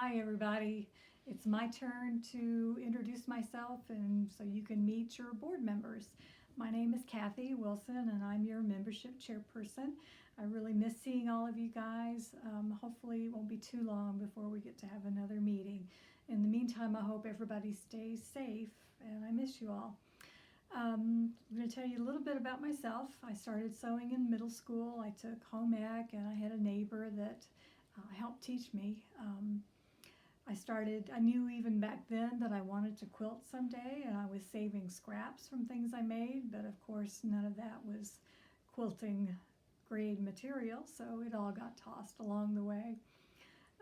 Hi everybody. It's my turn to introduce myself and so you can meet your board members. My name is Cathy Wilson and I'm your membership chairperson. I really miss seeing all of you guys. Hopefully it won't be too long before we get to have another meeting. In the meantime, I hope everybody stays safe and I miss you all. I'm going to tell you a little bit about myself. I started sewing in middle school. I took home ec and I had a neighbor that helped teach me. I knew even back then that I wanted to quilt someday, and I was saving scraps from things I made, but of course none of that was quilting grade material, so it all got tossed along the way.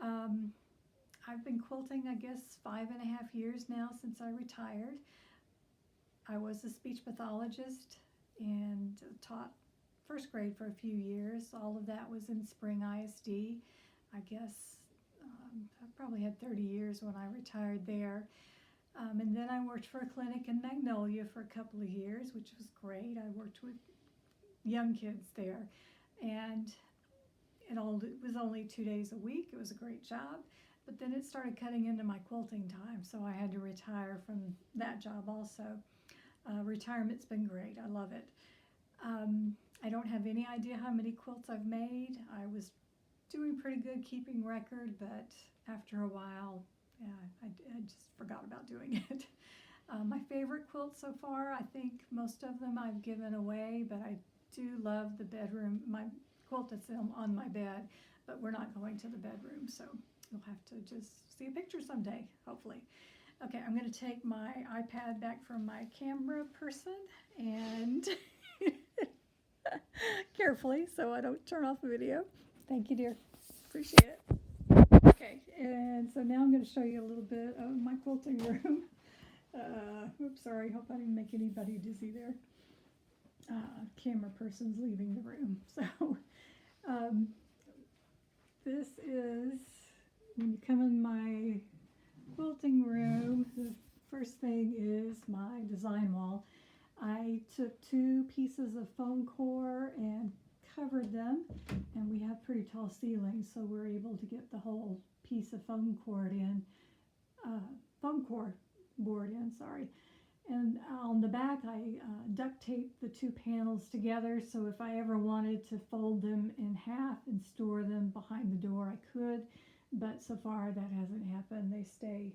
Um, I've been quilting, I guess, 5.5 years now since I retired. I was a speech pathologist and taught first grade for a few years. All of that was in Spring ISD. I guess I probably had 30 years when I retired there. And then I worked for a clinic in Magnolia for a couple of years, which was great. I worked with young kids there. And it was only 2 days a week. It was a great job. But then it started cutting into my quilting time, so I had to retire from that job also. Retirement's been great. I love it. I don't have any idea how many quilts I've made. I was doing pretty good keeping record, but after a while, I just forgot about doing it. My favorite quilt so far, I think most of them I've given away, but I do love the bedroom, my quilt that's on my bed, but we're not going to the bedroom, so you'll have to just see a picture someday, hopefully. Okay, I'm going to take my iPad back from my camera person and carefully so I don't turn off the video. Thank you, dear. Appreciate it. Okay, and so now I'm going to show you a little bit of my quilting room. Oops, sorry, hope I didn't make anybody dizzy there. Camera person's leaving the room. So this is, when you come in my quilting room, the first thing is my design wall. I took 2 pieces of foam core and covered them, and we have pretty tall ceilings, so we're able to get the whole piece of foam core board in, sorry. And on the back, I duct taped the 2 panels together, so if I ever wanted to fold them in half and store them behind the door, I could, but so far that hasn't happened. They stay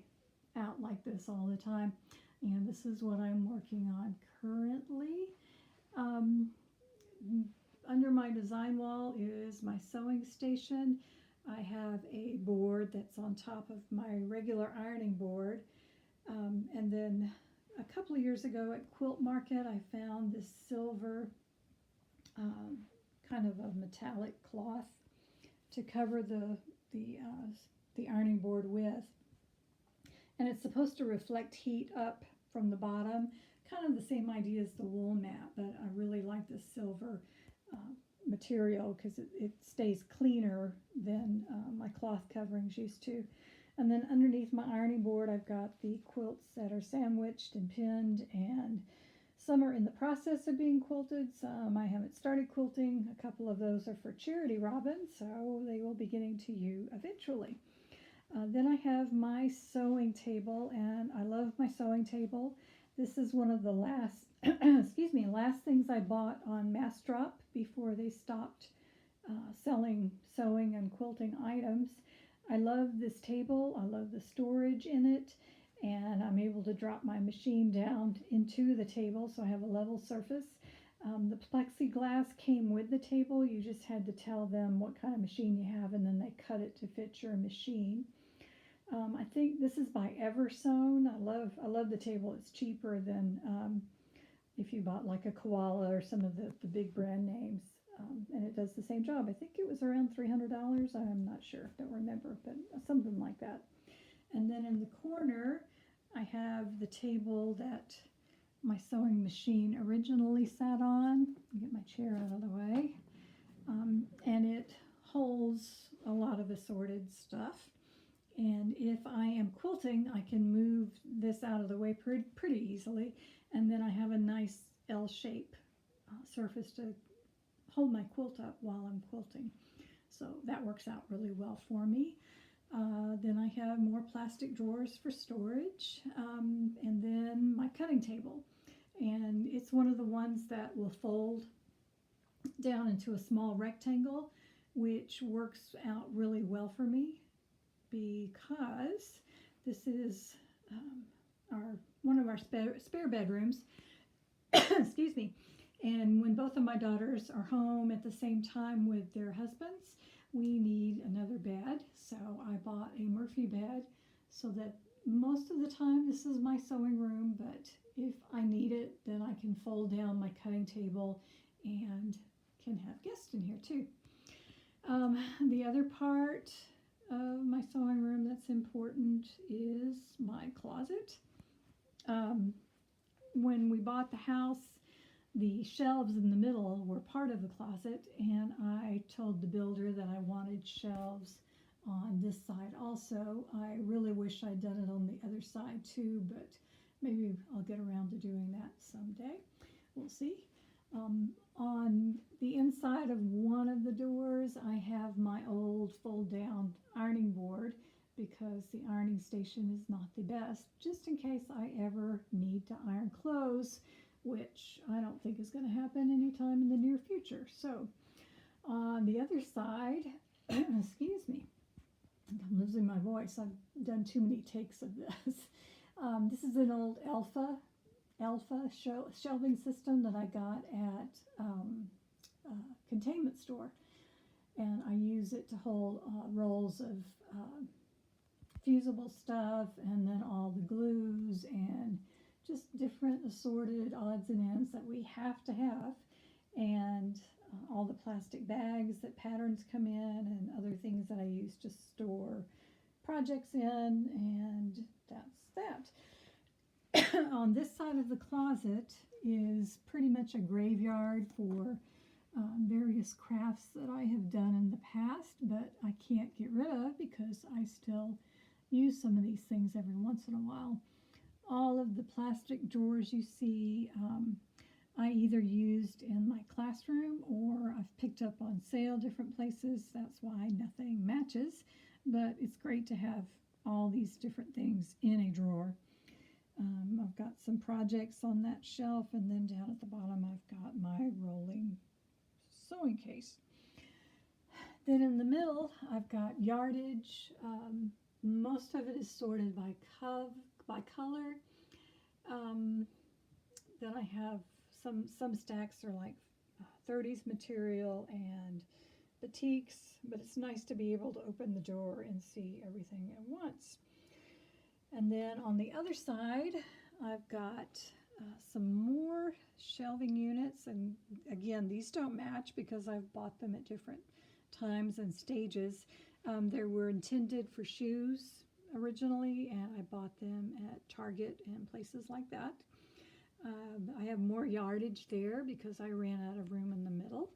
out like this all the time, and this is what I'm working on currently. Under my design wall is my sewing station. I have a board that's on top of my regular ironing board, and then a couple of years ago at Quilt Market I found this silver kind of a metallic cloth to cover the ironing board with, and it's supposed to reflect heat up from the bottom, kind of the same idea as the wool mat, but I really like this silver material because it stays cleaner than my cloth coverings used to. And then underneath my ironing board I've got the quilts that are sandwiched and pinned, and some are in the process of being quilted, some I haven't started quilting. A couple of those are for charity robins, so they will be getting to you eventually. Then I have my sewing table, and I love my sewing table. This is one of the last last things I bought on Mass Drop before they stopped selling sewing and quilting items. I love this table. I love the storage in it, and I'm able to drop my machine down into the table so I have a level surface. The plexiglass came with the table. You just had to tell them what kind of machine you have, and then they cut it to fit your machine. I think this is by Eversewn. I love the table. It's cheaper than if you bought like a Koala or some of the big brand names, and it does the same job. I think it was around $300. I'm not sure, don't remember, but something like that. And then in the corner I have the table that my sewing machine originally sat on. Get my chair out of the way, and it holds a lot of assorted stuff. And if I am quilting, I can move this out of the way pretty easily, and then I have a nice L-shape surface to hold my quilt up while I'm quilting. So that works out really well for me. Then I have more plastic drawers for storage, and then my cutting table. And it's one of the ones that will fold down into a small rectangle, which works out really well for me because this is one of our spare bedrooms. Excuse me. And when both of my daughters are home at the same time with their husbands, we need another bed. So I bought a Murphy bed so that most of the time this is my sewing room, but if I need it, then I can fold down my cutting table and can have guests in here too. The other part of my sewing room that's important is my closet. When we bought the house, the shelves in the middle were part of the closet, and I told the builder that I wanted shelves on this side also. I really wish I'd done it on the other side too, but maybe I'll get around to doing that someday. We'll see. On the inside of one of the doors, I have my old fold-down ironing board because the ironing station is not the best, just in case I ever need to iron clothes, which I don't think is going to happen anytime in the near future. So on the other side, excuse me, I'm losing my voice. I've done too many takes of this. This is an old Alpha shelving system that I got at a containment store, and I use it to hold rolls of fusible stuff, and then all the glues and just different assorted odds and ends that we have to have, and all the plastic bags that patterns come in, and other things that I use to store projects in, and that's that. On this side of the closet is pretty much a graveyard for various crafts that I have done in the past, but I can't get rid of because I still use some of these things every once in a while. All of the plastic drawers you see, I either used in my classroom or I've picked up on sale different places. That's why nothing matches, but it's great to have all these different things in a drawer. I've got some projects on that shelf, and then down at the bottom I've got my rolling sewing case. Then in the middle I've got yardage. Most of it is sorted by color. Then I have some stacks are like 30s material and batiks, but it's nice to be able to open the drawer and see everything at once. And then on the other side, I've got some more shelving units. And again, these don't match because I've bought them at different times and stages. They were intended for shoes originally, and I bought them at Target and places like that. I have more yardage there because I ran out of room in the middle.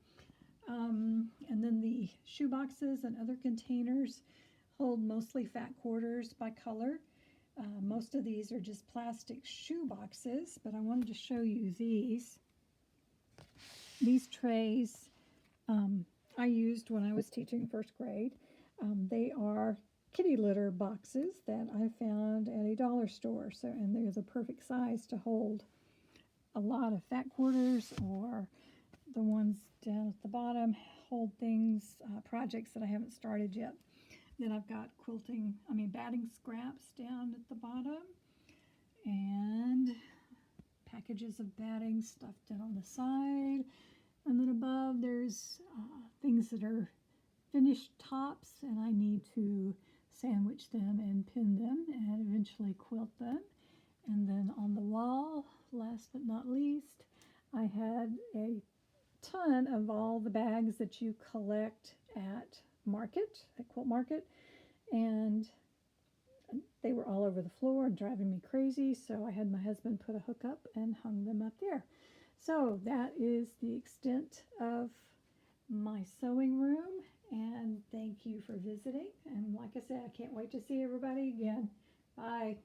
And then the shoe boxes and other containers hold mostly fat quarters by color. Most of these are just plastic shoe boxes, but I wanted to show you these. These trays I used when I was teaching first grade. They are kitty litter boxes that I found at a dollar store. And they're the perfect size to hold a lot of fat quarters, or the ones down at the bottom hold things, projects that I haven't started yet. Then I've got batting scraps down at the bottom, and packages of batting stuffed in on the side. And then above there's things that are finished tops, and I need to sandwich them and pin them and eventually quilt them. And then on the wall, last but not least, I had a ton of all the bags that you collect at Quilt Market, and they were all over the floor and driving me crazy, so I had my husband put a hook up and hung them up there. So that is the extent of my sewing room, and thank you for visiting. And like I said, I can't wait to see everybody again. Bye.